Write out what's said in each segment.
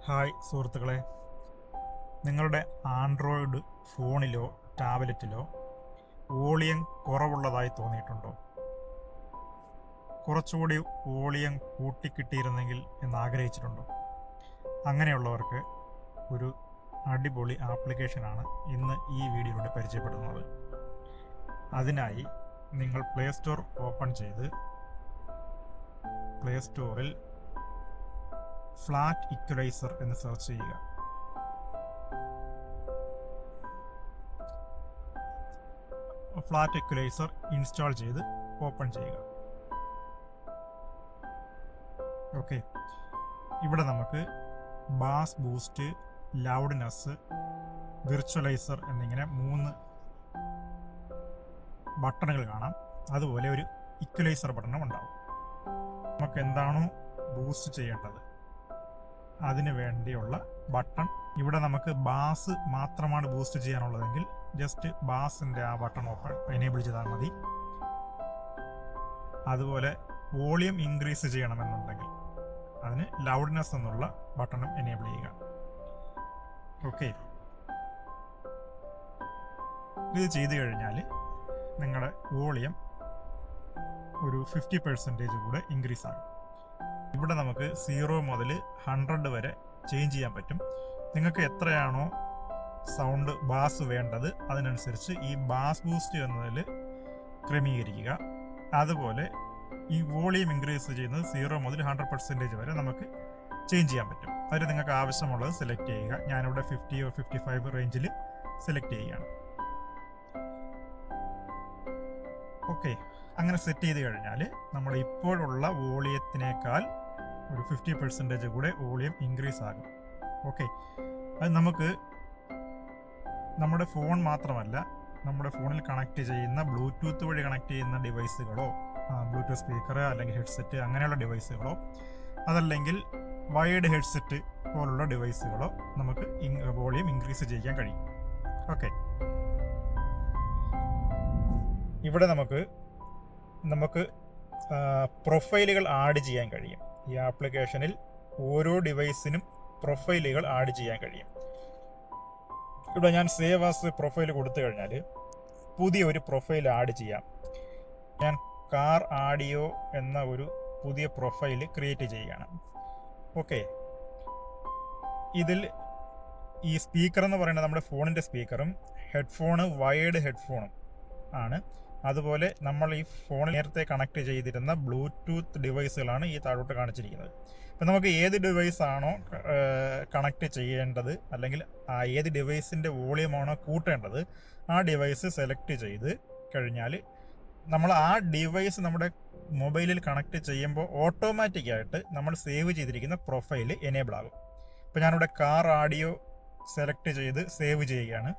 Hi സുഹൃത്തുക്കളെ, നിങ്ങളുടെ Android ഫോണിലോ ടാബ്ലറ്റിലോ വോളിയം കുറവുള്ളതായി തോന്നിയിട്ടുണ്ടോ? കുറച്ചുകൂടി വോളിയം കൂട്ടിക്കിട്ടിയിരുന്നെങ്കിൽ എന്ന് ആഗ്രഹിച്ചിട്ടുണ്ടോ? അങ്ങനെയുള്ളവർക്ക് ഒരു അടിപൊളി ആപ്ലിക്കേഷനാണ് ഇന്ന് ഈ വീഡിയോയിലൂടെ പരിചയപ്പെടുന്നത്. അതിനായി നിങ്ങൾ പ്ലേ സ്റ്റോർ ഓപ്പൺ ചെയ്ത് പ്ലേ സ്റ്റോറിൽ ഫ്ലാറ്റ് ഇക്വലൈസർ എന്ന് സെർച്ച് ചെയ്യുക. ഫ്ലാറ്റ് ഇക്വലൈസർ ഇൻസ്റ്റാൾ ചെയ്ത് ഓപ്പൺ ചെയ്യുക. ഓക്കെ, ഇവിടെ നമുക്ക് ബാസ് ബൂസ്റ്റ്, ലൗഡ്നെസ്, വിർച്വലൈസർ എന്നിങ്ങനെ 3 ബട്ടണുകൾ കാണാം. അതുപോലെ ഒരു ഇക്വലൈസർ ബട്ടണും ഉണ്ടാവും. നമുക്ക് എന്താണോ ബൂസ്റ്റ് ചെയ്യേണ്ടത് അതിന് വേണ്ടിയുള്ള ബട്ടൺ ഇവിടെ നമുക്ക് ബാസ് മാത്രമാണ് ബൂസ്റ്റ് ചെയ്യാനുള്ളതെങ്കിൽ ജസ്റ്റ് ബാസിൻ്റെ ആ ബട്ടൺ എനേബിൾ ചെയ്താൽ മതി. അതുപോലെ വോളിയം ഇൻക്രീസ് ചെയ്യണമെന്നുണ്ടെങ്കിൽ അതിന് ലൗഡ്നെസ് എന്നുള്ള ബട്ടണും എനേബിൾ ചെയ്യുക. ഓക്കെ, ഇത് ചെയ്തു കഴിഞ്ഞാൽ നിങ്ങളുടെ വോളിയം ഒരു 50% കൂടെ ഇൻക്രീസ് ആകും. ഇവിടെ നമുക്ക് 0 മുതൽ 100 വരെ ചേഞ്ച് ചെയ്യാൻ പറ്റും. നിങ്ങൾക്ക് എത്രയാണോ സൗണ്ട് ബാസ് വേണ്ടത് അതിനനുസരിച്ച് ഈ ബാസ് ബൂസ്റ്റ് എന്നതിൽ ക്രമീകരിക്കുക. അതുപോലെ ഈ വോളിയം ഇൻക്രീസ് ചെയ്യുന്നത് 0 മുതൽ 100% വരെ നമുക്ക് ചേഞ്ച് ചെയ്യാൻ പറ്റും. അതിൽ നിങ്ങൾക്ക് ആവശ്യമുള്ളത് സെലക്ട് ചെയ്യുക. ഞാനിവിടെ 50 or 55 റേഞ്ചിൽ സെലക്ട് ചെയ്യുകയാണ്. ഓക്കെ, അങ്ങനെ സെറ്റ് ചെയ്ത് കഴിഞ്ഞാൽ നമ്മൾ ഇപ്പോഴുള്ള വോളിയത്തിനേക്കാൾ ഒരു 50% കൂടെ വോളിയം ഇൻക്രീസ് ആകും. ഓക്കെ, അത് നമുക്ക് നമ്മുടെ ഫോൺ മാത്രമല്ല, നമ്മുടെ ഫോണിൽ കണക്ട് ചെയ്യുന്ന ബ്ലൂടൂത്ത് വഴി കണക്ട് ചെയ്യുന്ന ഡിവൈസുകളോ, ബ്ലൂടൂത്ത് സ്പീക്കർ അല്ലെങ്കിൽ ഹെഡ്സെറ്റ് അങ്ങനെയുള്ള ഡിവൈസുകളോ, അതല്ലെങ്കിൽ വയേർഡ് ഹെഡ്സെറ്റ് പോലുള്ള ഡിവൈസുകളോ നമുക്ക് വോളിയം ഇൻക്രീസ് ചെയ്യാൻ കഴിയും. ഓക്കെ, ഇവിടെ നമുക്ക് പ്രൊഫൈലുകൾ ആഡ് ചെയ്യാൻ കഴിയും. ഈ ആപ്ലിക്കേഷനിൽ ഓരോ ഡിവൈസിനും പ്രൊഫൈലുകൾ ആഡ് ചെയ്യാൻ കഴിയും. ഇവിടെ ഞാൻ സേവ് ആസ് പ്രൊഫൈൽ കൊടുത്തു കഴിഞ്ഞാൽ പുതിയ ഒരു പ്രൊഫൈൽ ആഡ് ചെയ്യാം. ഞാൻ കാർ ആഡിയോ എന്ന ഒരു പുതിയ പ്രൊഫൈൽ ക്രിയേറ്റ് ചെയ്യുകയാണ്. ഓക്കെ, ഇതിൽ ഈ സ്പീക്കർ എന്ന് പറയുന്നത് നമ്മുടെ ഫോണിൻ്റെ സ്പീക്കറും ഹെഡ്ഫോണ് വയേർഡ് ഹെഡ്ഫോണും ആണ്. അതുപോലെ നമ്മൾ ഈ ഫോണിൽ നേരത്തെ കണക്ട് ചെയ്തിരുന്ന ബ്ലൂടൂത്ത് ഡിവൈസുകളാണ് ഈ താഴോട്ട് കാണിച്ചിരിക്കുന്നത്. അപ്പം നമുക്ക് ഏത് ഡിവൈസാണോ കണക്ട് ചെയ്യേണ്ടത് അല്ലെങ്കിൽ ഏത് ഡിവൈസിൻ്റെ വോളിയമാണോ കൂട്ടേണ്ടത് ആ ഡിവൈസ് സെലക്ട് ചെയ്ത് കഴിഞ്ഞാൽ നമ്മൾ ആ ഡിവൈസ് നമ്മുടെ മൊബൈലിൽ കണക്ട് ചെയ്യുമ്പോൾ ഓട്ടോമാറ്റിക്കായിട്ട് നമ്മൾ സേവ് ചെയ്തിരിക്കുന്ന പ്രൊഫൈൽ എനേബിൾ ആകും. ഇപ്പോൾ ഞാനിവിടെ കാർ ആഡിയോ സെലക്ട് ചെയ്ത് സേവ് ചെയ്യുകയാണ്.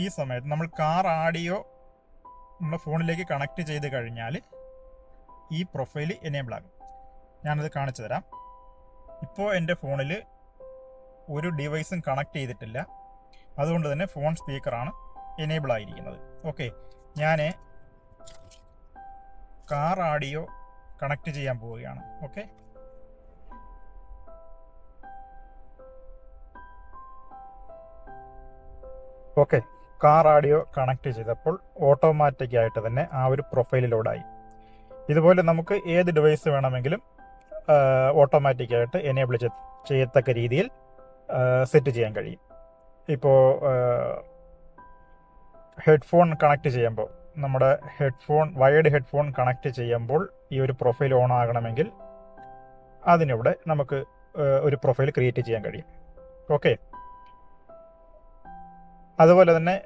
ഈ സമയത്ത് നമ്മൾ കാർ ആഡിയോ നമ്മുടെ ഫോണിലേക്ക് കണക്ട് ചെയ്ത് കഴിഞ്ഞാൽ ഈ പ്രൊഫൈൽ എനേബിൾ ആകും. ഞാനത് കാണിച്ചു തരാം. ഇപ്പോൾ എൻ്റെ ഫോണിൽ ഒരു ഡിവൈസും കണക്ട് ചെയ്തിട്ടില്ല, അതുകൊണ്ട് തന്നെ ഫോൺ സ്പീക്കറാണ് എനേബിൾ ആയിരിക്കുന്നത്. ഓക്കെ, ഞാൻ കാർ ആഡിയോ കണക്ട് ചെയ്യാൻ പോവുകയാണ്. Okay, okay car audio connect ചെയ്തപ്പോൾ ഓട്ടോമാറ്റിക്കായിട്ട് തന്നെ ആ ഒരു പ്രൊഫൈൽ ലോഡായി. ഇതുപോലെ നമുക്ക് ഏത് ഡിവൈസ് വേണമെങ്കിലും ഓട്ടോമാറ്റിക്കായിട്ട് എനേബിൾ ചെയ്യത്തക്ക രീതിയിൽ സെറ്റ് ചെയ്യാൻ കഴിയും. ഇപ്പോൾ ഹെഡ്ഫോൺ കണക്ട് ചെയ്യുമ്പോൾ നമ്മുടെ വയേർഡ് ഹെഡ്ഫോൺ കണക്ട് ചെയ്യുമ്പോൾ ഈ ഒരു പ്രൊഫൈൽ ഓൺ ആകണമെങ്കിൽ അതിനിവിടെ നമുക്ക് ഒരു പ്രൊഫൈൽ ക്രിയേറ്റ് ചെയ്യാൻ കഴിയും. ഓക്കെ, അതുപോലെ തന്നെ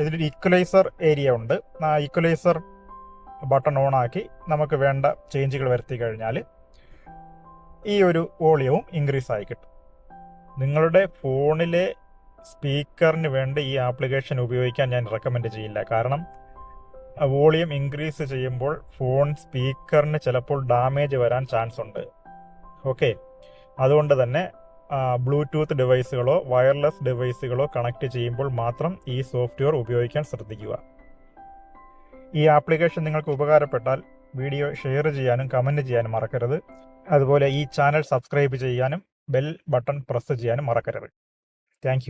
ഇതിലൊരു ഈക്വലൈസർ ഏരിയ ഉണ്ട്. ആ ഈക്വലൈസർ ബട്ടൺ ഓൺ ആക്കി നമുക്ക് വേണ്ട ചേഞ്ചുകൾ വരുത്തി കഴിഞ്ഞാൽ ഈ ഒരു വോളിയവും ഇൻക്രീസ് ആയി കിട്ടും. നിങ്ങളുടെ ഫോണിലെ സ്പീക്കറിന് വേണ്ടി ഈ ആപ്ലിക്കേഷൻ ഉപയോഗിക്കാൻ ഞാൻ റെക്കമെൻഡ് ചെയ്യില്ല. കാരണം വോളിയം ഇൻക്രീസ് ചെയ്യുമ്പോൾ ഫോൺ സ്പീക്കറിന് ചിലപ്പോൾ ഡാമേജ് വരാൻ ചാൻസ് ഉണ്ട്. ഓക്കെ, അതുകൊണ്ട് തന്നെ ബ്ലൂടൂത്ത് ഡിവൈസുകളോ വയർലെസ് ഡിവൈസുകളോ കണക്ട് ചെയ്യുമ്പോൾ മാത്രം ഈ സോഫ്റ്റ്വെയർ ഉപയോഗിക്കാൻ ശ്രദ്ധിക്കുക. ഈ ആപ്ലിക്കേഷൻ നിങ്ങൾക്ക് ഉപകാരപ്പെട്ടാൽ വീഡിയോ ഷെയർ ചെയ്യാനും കമൻറ്റ് ചെയ്യാനും മറക്കരുത്. അതുപോലെ ഈ ചാനൽ സബ്സ്ക്രൈബ് ചെയ്യാനും ബെൽ ബട്ടൺ പ്രസ് ചെയ്യാനും മറക്കരുത്. താങ്ക്